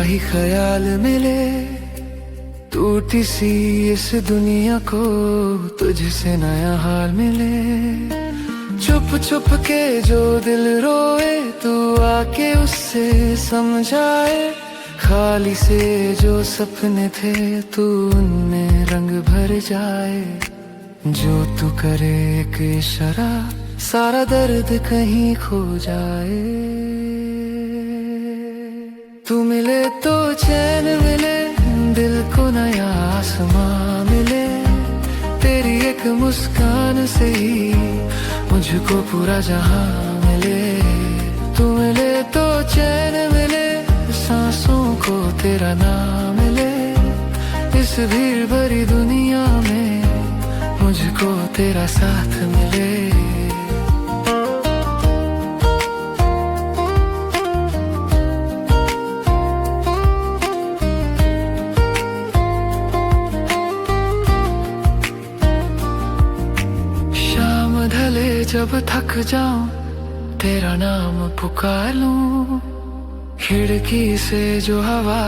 ही ख्याल मिले, टूटी सी इस दुनिया को तुझसे नया हाल मिले। चुप चुप के जो दिल रोए, तू आके उससे समझाए। खाली से जो सपने थे, तू उनमें रंग भर जाए। जो तू करे एक इशारा, सारा दर्द कहीं खो जाए। तू मिले तो चैन मिले, दिल को नया आसमां मिले। तेरी एक मुस्कान से ही मुझको पूरा जहां मिले। तू मिले तो चैन मिले, सांसों को तेरा नाम मिले। इस भीड़ भरी दुनिया में मुझको तेरा साथ मिले। जब थक जाऊं तेरा नाम पुकार लूं। खिड़की से जो हवा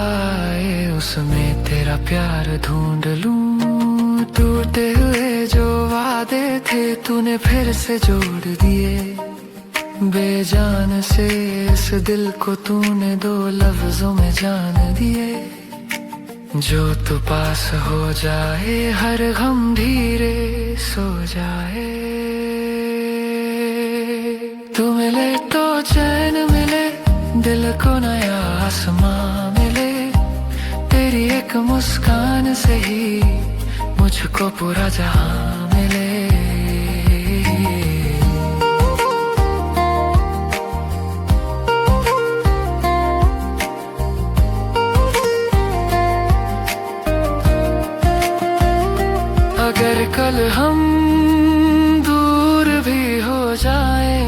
आए, उसमें तेरा प्यार ढूंढ लूं। टूटे हुए जो वादे थे, तूने फिर से जोड़ दिए। बेजान से इस दिल को तूने दो लफ्जों में जान दिए। जो तू पास हो जाए, हर गम धीरे सो जाए। तू मिले तो चैन मिले, दिल को नया आसमां मिले। तेरी एक मुस्कान से ही मुझको पूरा जहां मिले। अगर कल हम दूर भी हो जाएं,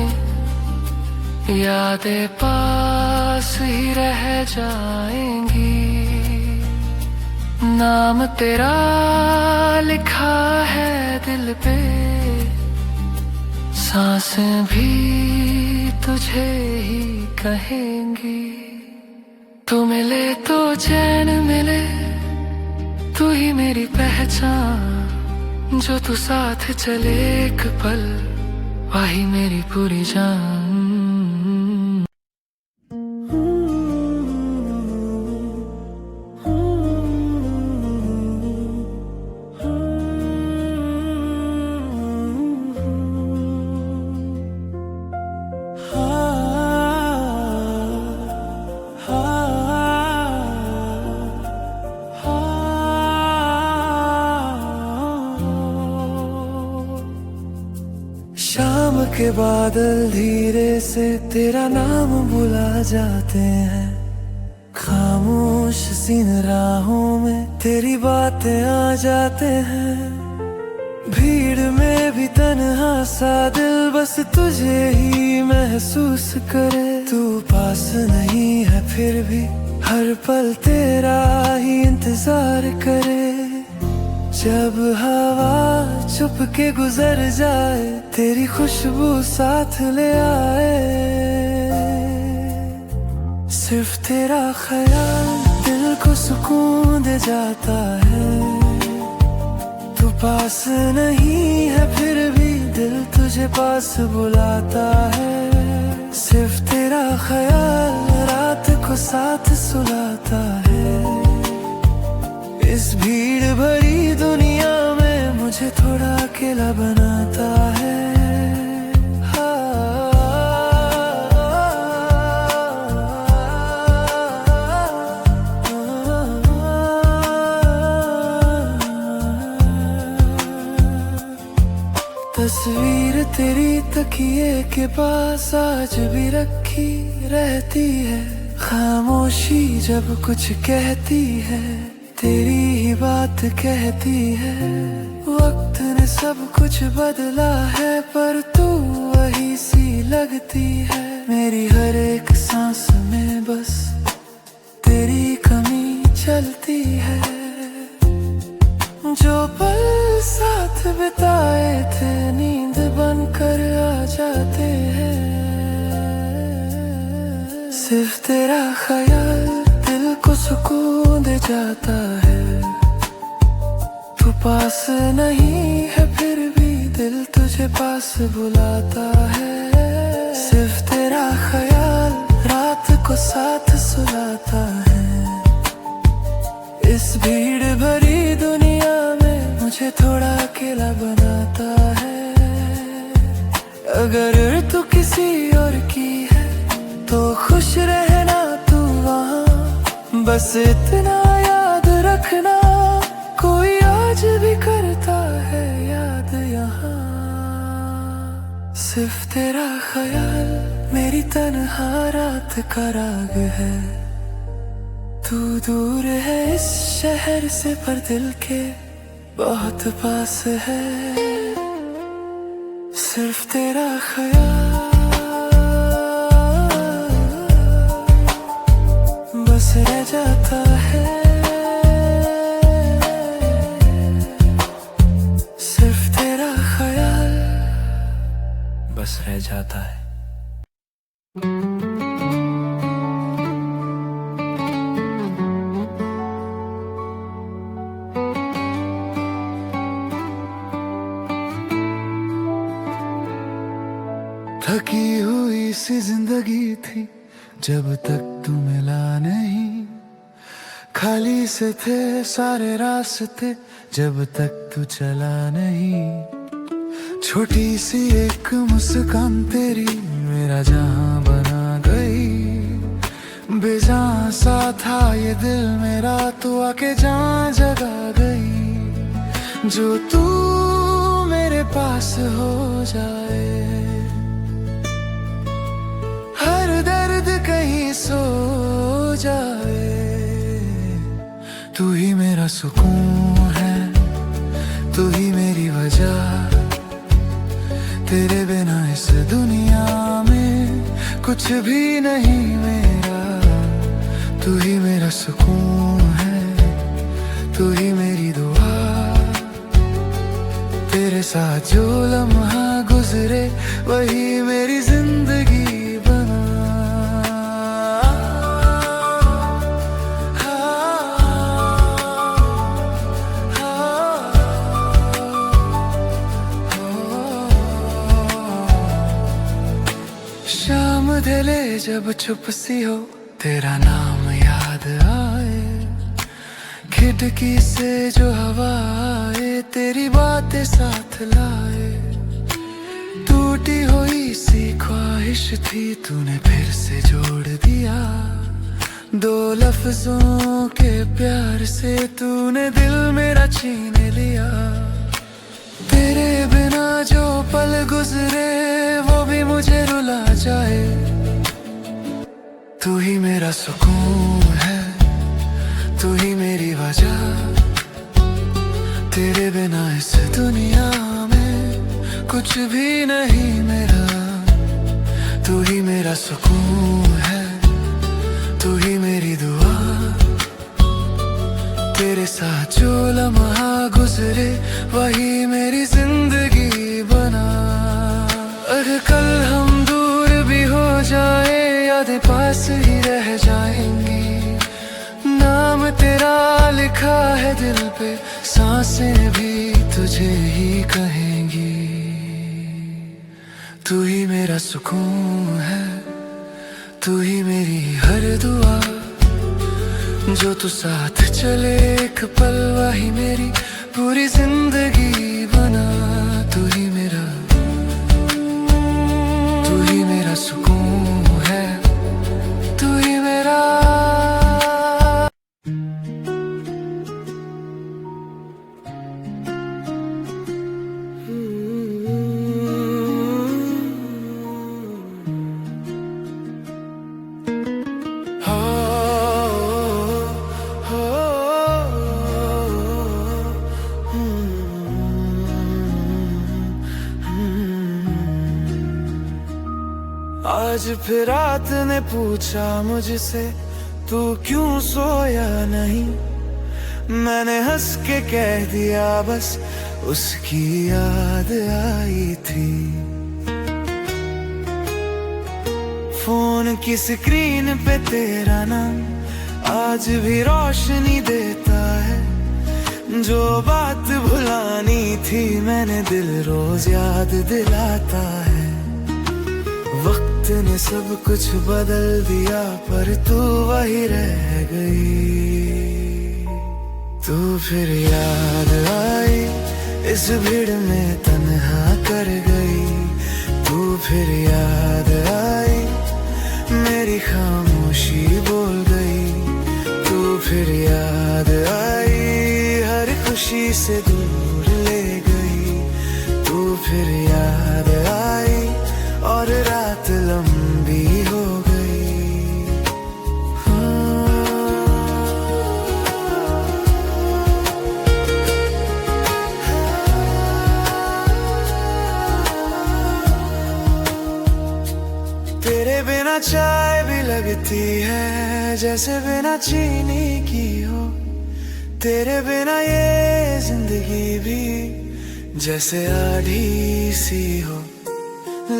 यादें पास ही रह जाएंगी। नाम तेरा लिखा है दिल पे, सांसें भी तुझे ही कहेंगी। तू मिले तो चैन मिले, तू ही मेरी पहचान। जो तू साथ चले एक पल, वही मेरी पूरी जान। शाम के बादल धीरे से तेरा नाम बुला जाते हैं। खामोश सीन राहों में तेरी बातें आ जाते हैं। भीड़ में भी तन्हा सा दिल बस तुझे ही महसूस करे। तू पास नहीं है फिर भी हर पल तेरा ही इंतजार करे। जब हवा चुप के गुजर जाए, तेरी खुशबू साथ ले आए। सिर्फ तेरा ख्याल दिल को सुकून दे जाता है। तू पास नहीं है फिर भी दिल तुझे पास बुलाता है। सिर्फ तेरा ख्याल रात को साथ सुलाता है। इस भीड़ भरी दुनिया में मुझे थोड़ा अकेला बनाता है। तस्वीर तेरी तकिए के पास आज भी रखी रहती है। खामोशी जब कुछ कहती है, तेरी ही बात कहती है। वक्त ने सब कुछ बदला है, पर तू वही सी लगती है। मेरी हर एक सांस में बस तेरी कमी चलती है। जो पल साथ बिताए थे नींद बनकर आ जाते हैं। सिर्फ तेरा ख्याल दिल को सुकून दे जाता है। तू पास नहीं है फिर भी दिल तुझे पास बुलाता है। सिर्फ तेरा ख्याल रात को साथ सुलाता है। इस भीड़ भरी दुनिया में मुझे थोड़ा अकेला बनाता है। अगर तू किसी और की है तो खुश रहना तू वहाँ। बस इतना याद रखना कोई आज भी करता है याद यहाँ। सिर्फ तेरा ख्याल मेरी तन्हा रात का राग है। तू दूर है इस शहर से पर दिल के बहुत पास है। सिर्फ तेरा ख्याल बस रह जाता है। सिर्फ तेरा ख्याल बस रह जाता है। थकी हुई सी जिंदगी थी जब तक तू मिला नहीं। खाली से थे सारे रास्ते जब तक तू चला नहीं। छोटी सी एक मुस्कान तेरी मेरा जहां बना गई। बेजान सा था ये दिल मेरा तू आके जहां जगा गई। जो तू मेरे पास हो जाए हर दर्द कहीं सो जाए। तू ही मेरा सुकून है तू ही मेरी वजह। तेरे बिना इस दुनिया में कुछ भी नहीं मेरा। तू ही मेरा सुकून है तू ही मेरी दुआ। तेरे साथ जो लम्हा गुजरे वही मेरी जिंदगी बना। शाम ढले जब चुप सी हो तेरा नाम याद आए। खिड़की से जो हवा आए तेरी बातें साथ लाए। टूटी हुई सी ख्वाहिश थी तूने फिर से जोड़ दिया। दो लफ्जों के प्यार से तूने दिल मेरा छीन लिया। तेरे बिना जो पल गुजरे वो भी मुझे रुला जाए। तू ही मेरा सुकून है तू ही मेरी वजह। तेरे बिना इस दुनिया में कुछ भी नहीं मेरा। तू ही मेरा सुकून है तू ही मेरी दुआ। तेरे साथ जो लम्हा गुजरे वही मेरी जिंदगी बना। अगर कल हम दूर भी हो जाए यादें पास ही रह जाएंगी। नाम तेरा लिखा है दिल पे सांसें भी तुझे ही कहेंगी। तू ही मेरा सुकून है तू ही मेरी हर दुआ। जो तू साथ चले एक पल वही मेरी पूरी जिंदगी बना। तू ही मेरा सुकून है तू ही मेरा। आज फिर रात ने पूछा मुझसे तू क्यों सोया नहीं। मैंने हंस के कह दिया बस उसकी याद आई थी। फोन की स्क्रीन पे तेरा नाम आज भी रोशनी देता है। जो बात भुलानी थी मैंने दिल रोज याद दिलाता है। वक्त ने सब कुछ बदल दिया पर तू वही रह गई। तू फिर याद आई इस भीड़ में तन्हा कर गई। तू फिर याद आई मेरी खामोशी बोल गई। तू फिर याद आई हर खुशी से दूर ले गई। तू फिर याद आई और रात लंबी हो गई। तेरे बिना चाय भी लगती है जैसे बिना चीनी की हो। तेरे बिना ये जिंदगी भी जैसे आधी सी हो।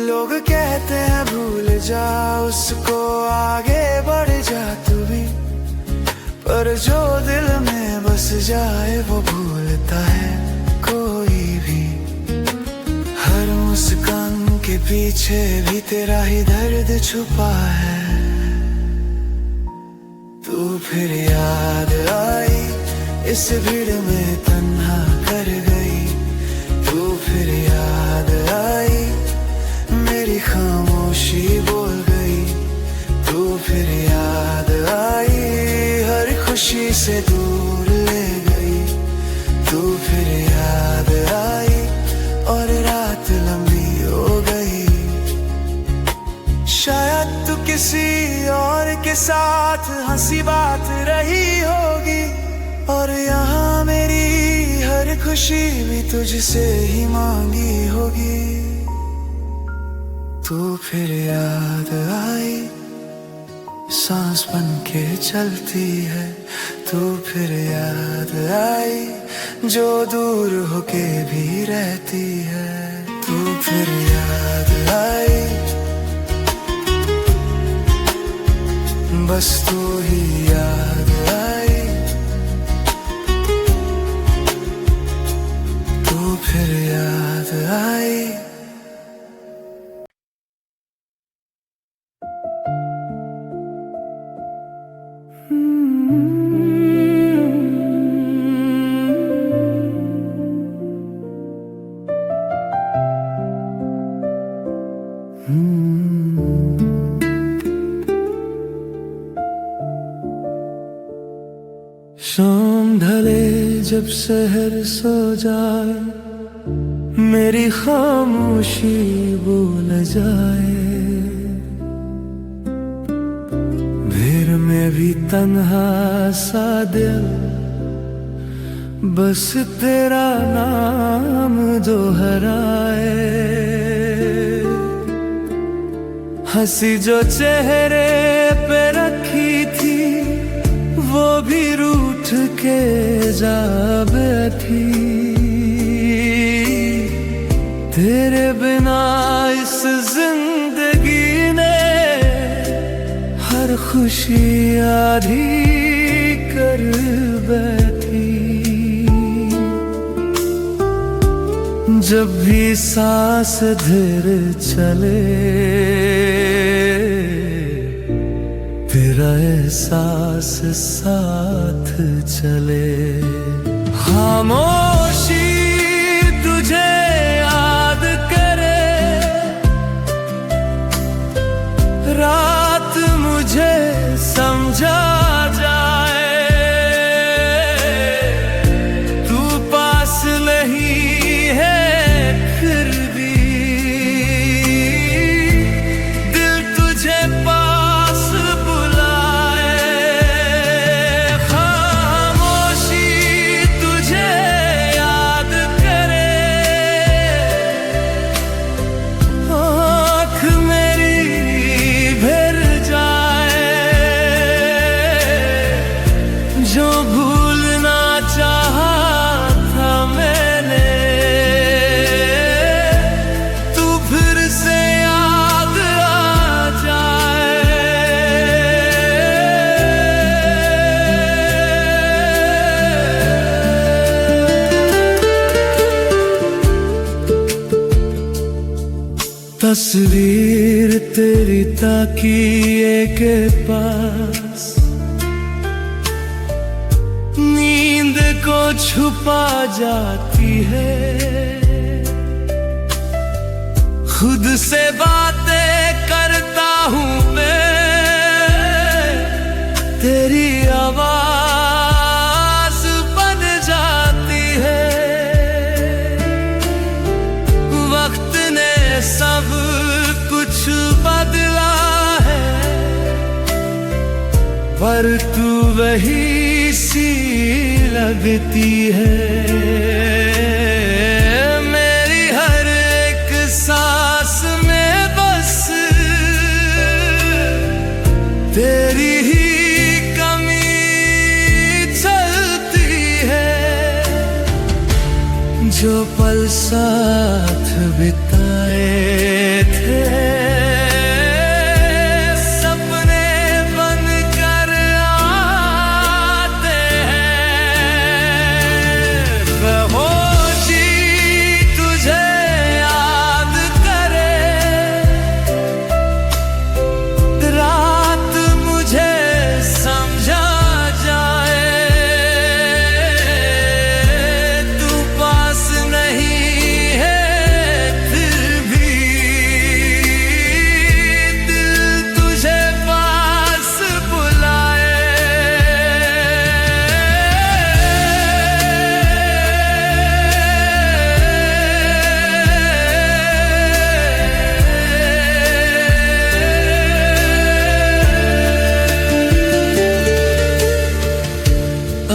लोग कहते हैं भूल जा उसको आगे बढ़ जा तू भी, पर जो दिल में बस जाए वो भूलता है कोई भी। हर मुस्कान के पीछे भी तेरा ही दर्द छुपा है। तू फिर याद आई इस भीड़ में तन्हा कर गई। तू फिर याद आई मेरी खामोशी बोल गई। तू फिर याद आई हर खुशी से दूर ले गई। तू फिर याद आई और रात लंबी हो गई। शायद तू किसी और के साथ हंसी बात रही होगी, और यहाँ मेरी हर खुशी भी तुझसे ही मांगी होगी। तू फिर याद आई सांस बन के चलती है। तू फिर याद आई जो दूर होके भी रहती है। तू फिर याद आई बस तू ही याद आई। तू फिर याद आई। शाम ढले जब शहर सो जाए, मेरी खामोशी बोल जाए। भीड़ में भी तन्हा सा दिल बस तेरा नाम दोहराए। हंसी जो चेहरे पे रखी थी वो भी रूठ के जा बैठी। तेरे बिना इस जिंदगी ने हर खुशी आधी कर बैठी। जब भी सांस धीरे चले तेरा एहसास साथ चले। खामोशी तुझे याद करे, रात मुझे समझा जाए। तू पास नहीं है फिर भी दिल तुझे पास बुलाए। खामोशी तुझे तस्वीर तेरी ताकिए के पास नींद को छुपा जाती है। खुद से बातें करता हूँ मैं, तेरी आवाज बन जाती है। वक्त ने सब कुछ बदला है, पर तू वही सी लगती है। मेरी हर एक सांस में बस तेरी ही कमी चलती है। जो पल साथ बिताए थे सपने बनकर आते हैं। बेहोशी तुझे याद करे, रात मुझे समझा जाए। तू पास नहीं है फिर भी दिल तुझे पास बुलाए।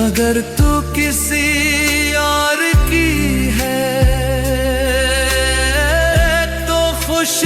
अगर तू किसी और की है तो खुश